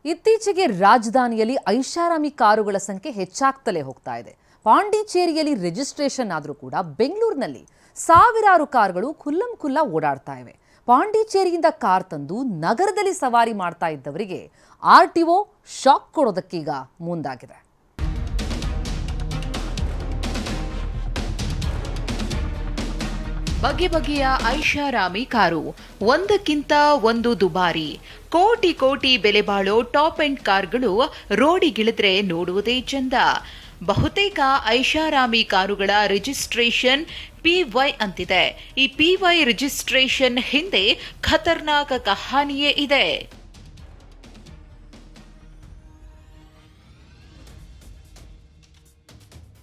ಇತ್ತೀಚೆಗೆ ರಾಜಧಾನಿಯಲ್ಲಿ ಐಷಾರಾಮಿ ಕಾರುಗಳ ಸಂಖ್ಯೆ ಹೆಚ್ಚಾಗ್ತಲೇ ಹೋಗ್ತಾ ಇದೆ. ಪಾಂಡಿಚೇರಿಯಲ್ಲಿ ರಿಜಿಸ್ಟ್ರೇಷನ್ ಆದರೂ ಕೂಡ ಬೆಂಗಳೂರಿನಲ್ಲಿ ಸಾವಿರಾರು ಕಾರುಗಳು ಖುಲ್ಲಂ ಓಡಾಡ್ತಾ ಇವೆ. ಪಾಂಡಿಚೇರಿಯಿಂದ ಕಾರ್ ತಂದು ನಗರದಲ್ಲಿ ಸವಾರಿ ಮಾಡ್ತಾ ಇದ್ದವರಿಗೆ ಆರ್ಟಿಒ ಶಾಕ್ ಕೊಡೋದಕ್ಕೀಗ ಮುಂದಾಗಿದೆ. ಬಗೆ ಬಗೆಯ ಐಷಾರಾಮಿ ಕಾರು, ಒಂದಕ್ಕಿಂತ ಒಂದು ದುಬಾರಿ, ಕೋಟಿ ಬೆಲೆ ಬಾಳೋ ಟಾಪ್ ಎಂಡ್ ಕಾರ್ಗಳು ರೋಡಿಗಿಳಿದ್ರೆ ನೋಡುವುದೇ ಚಂದ. ಬಹುತೇಕ ಐಷಾರಾಮಿ ಕಾರುಗಳ ರಿಜಿಸ್ಟ್ರೇಷನ್ PY ಅಂತಿದೆ. ಈ PY ರಿಜಿಸ್ಟ್ರೇಷನ್ ಹಿಂದೆ ಖತರ್ನಾಕ್ ಕಹಾನಿಯೇ ಇದೆ.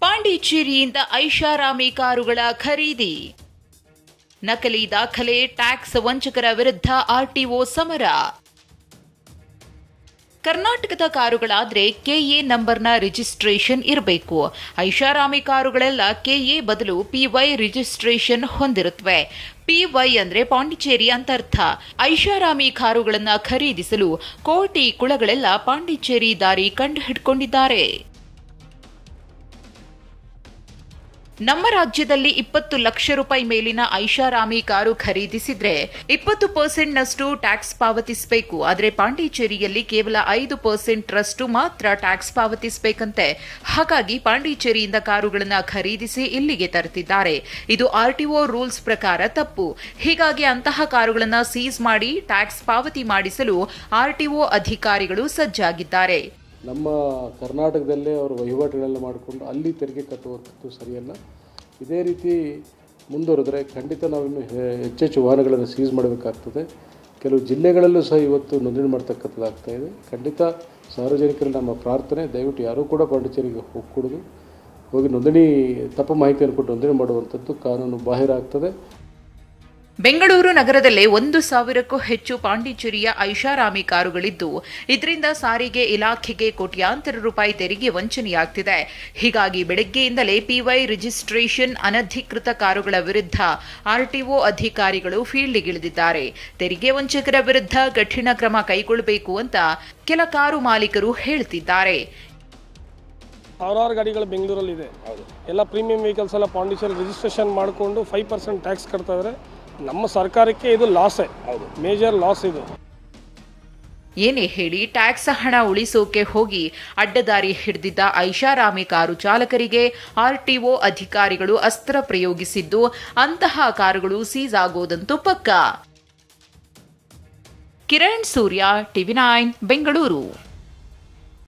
ಪಾಂಡಿಚೇರಿಯಿಂದ ಐಷಾರಾಮಿ ಕಾರುಗಳ ಖರೀದಿ, ನಕಲಿ ದಾಖಲೆ, ಟ್ಯಾಕ್ಸ್ ವಂಚಕರ ವಿರುದ್ಧ ಆರ್ಟಿಒ ಸಮರ. ಕರ್ನಾಟಕದ ಕಾರುಗಳಾದ್ರೆ KA ನಂಬರ್ನ ರಿಜಿಸ್ಟ್ರೇಷನ್ ಇರಬೇಕು. ಐಷಾರಾಮಿ ಕಾರುಗಳೆಲ್ಲ KA ಬದಲು PY ರಿಜಿಸ್ಟ್ರೇಷನ್ ಹೊಂದಿರುತ್ತವೆ. PY ಅಂದ್ರೆ ಪಾಂಡಿಚೇರಿ ಅಂತ ಅರ್ಥ. ಐಷಾರಾಮಿ ಕಾರುಗಳನ್ನ ಖರೀದಿಸಲು ಕೋಟಿ ಕುಳಗಳೆಲ್ಲ ಪಾಂಡಿಚೇರಿ ದಾರಿ ಕಂಡು ಹಿಡ್ಕೊಂಡಿದ್ದಾರೆ. ನಮ್ಮ ರಾಜ್ಯದಲ್ಲಿ 20 ಲಕ್ಷ ರೂಪಾಯಿ ಮೇಲಿನ ಐಷಾರಾಮಿ ಕಾರು ಖರೀದಿಸಿದ್ರೆ 20% ನಷ್ಟು ಟ್ಯಾಕ್ಸ್ ಪಾವತಿಸಬೇಕು. ಆದರೆ ಪಾಂಡಿಚೇರಿಯಲ್ಲಿ ಕೇವಲ 5% ರಷ್ಟು ಮಾತ್ರ ಟ್ಯಾಕ್ಸ್ ಪಾವತಿಸಬೇಕಂತೆ. ಹಾಗಾಗಿ ಪಾಂಡಿಚೇರಿಯಿಂದ ಕಾರುಗಳನ್ನು ಖರೀದಿಸಿ ಇಲ್ಲಿಗೆ ತರುತ್ತಿದ್ದಾರೆ. ಇದು ಆರ್ಟಿಒ ರೂಲ್ಸ್ ಪ್ರಕಾರ ತಪ್ಪು. ಹೀಗಾಗಿ ಅಂತಹ ಕಾರುಗಳನ್ನು ಸೀಸ್ ಮಾಡಿ ಟ್ಯಾಕ್ಸ್ ಪಾವತಿ ಮಾಡಿಸಲು ಆರ್ಟಿಒ ಅಧಿಕಾರಿಗಳು ಸಜ್ಜಾಗಿದ್ದಾರೆ. ನಮ್ಮ ಕರ್ನಾಟಕದಲ್ಲೇ ಅವರು ವಹಿವಾಟುಗಳೆಲ್ಲ ಮಾಡಿಕೊಂಡು ಅಲ್ಲಿ ತೆರಿಗೆ ಕಟ್ಟುವಂಥದ್ದು ಸರಿಯಲ್ಲ. ಇದೇ ರೀತಿ ಮುಂದುವರೆದರೆ ಖಂಡಿತ ನಾವಿನ್ನು ಹೆಚ್ಚೆಚ್ಚು ವಾಹನಗಳನ್ನು ಸೀಸ್ ಮಾಡಬೇಕಾಗ್ತದೆ. ಕೆಲವು ಜಿಲ್ಲೆಗಳಲ್ಲೂ ಸಹ ಇವತ್ತು ನೋಂದಣಿ ಮಾಡ್ತಕ್ಕಂಥದ್ದಾಗ್ತಾಯಿದೆ. ಖಂಡಿತ ಸಾರ್ವಜನಿಕರಲ್ಲಿ ನಮ್ಮ ಪ್ರಾರ್ಥನೆ, ದಯವಿಟ್ಟು ಯಾರೂ ಕೂಡ ಪಾಂಡಿಚೇರಿಗೆ ಹೋಗಿ ನೋಂದಣಿ ತಪ್ಪು ಮಾಹಿತಿಯನ್ನು ಕೊಟ್ಟು ನೋಂದಣಿ ಮಾಡುವಂಥದ್ದು ಕಾನೂನು ಬಾಹಿರ ಆಗ್ತದೆ. ಬೆಂಗಳೂರು ನಗರದಲ್ಲೇ 1,000ಕ್ಕೂ ಹೆಚ್ಚು ಪಾಂಡಿಚೇರಿಯ ಐಷಾರಾಮಿ ಕಾರುಗಳಿದ್ದು, ಇದರಿಂದ ಸಾರಿಗೆ ಇಲಾಖೆಗೆ ಕೋಟ್ಯಾಂತರ ರೂಪಾಯಿ ತೆರಿಗೆ ವಂಚನೆಯಾಗ್ತಿದೆ. ಹೀಗಾಗಿ ಬೆಳಗ್ಗೆಯಿಂದಲೇ PY ರಿಜಿಸ್ಟ್ರೇಷನ್ ಅನಧಿಕೃತ ಕಾರುಗಳ ವಿರುದ್ಧ ಆರ್ಟಿಒ ಅಧಿಕಾರಿಗಳು ಫೀಲ್ಡ್ಗಿಳಿದಿದ್ದಾರೆ. ತೆರಿಗೆ ವಂಚಕರ ವಿರುದ್ಧ ಕಠಿಣ ಕ್ರಮ ಕೈಗೊಳ್ಳಬೇಕು ಅಂತ ಕೆಲ ಕಾರು ಮಾಲೀಕರು ಹೇಳ್ತಿದ್ದಾರೆ. ಸಾವಿರಾರು ಗಾಡಿಗಳು ಬೆಂಗಳೂರಲ್ಲಿದೆ. ಎಲ್ಲ ಪ್ರೀಮಿಯಂ ವೆಹಿಕಲ್ಸ್ ಎಲ್ಲ ಪಾಂಡಿಚೇರಿ ರಿಜಿಸ್ಟ್ರೇಷನ್ ಮಾಡಿಕೊಂಡು 5% ಟ್ಯಾಕ್ಸ್ ಕಟ್ತಾ ಇದ್ದಾರೆ. ನಮ್ಮ ಸರ್ಕಾರಕ್ಕೆ ಇದು ಲಾಸೇ, ಮೇಜರ್ ಲಾಸ್ ಇದು. ಏನೇ ಹೇಳಿ ಟ್ಯಾಕ್ಸ್ ಹಣ ಉಳಿಸೋಕೆ ಹೋಗಿ ಅಡ್ಡದಾರಿ ಹಿಡಿದಿದ್ದ ಐಷಾರಾಮಿ ಕಾರು ಚಾಲಕರಿಗೆ ಆರ್ಟಿಒ ಅಧಿಕಾರಿಗಳು ಅಸ್ತ್ರ ಪ್ರಯೋಗಿಸಿದ್ದು, ಅಂತಹ ಕಾರುಗಳು ಸೀಸ್ ಆಗೋದಂತೂ ಪಕ್ಕಾ. ಕಿರಣ್ ಸೂರ್ಯ, TV9 ಬೆಂಗಳೂರು.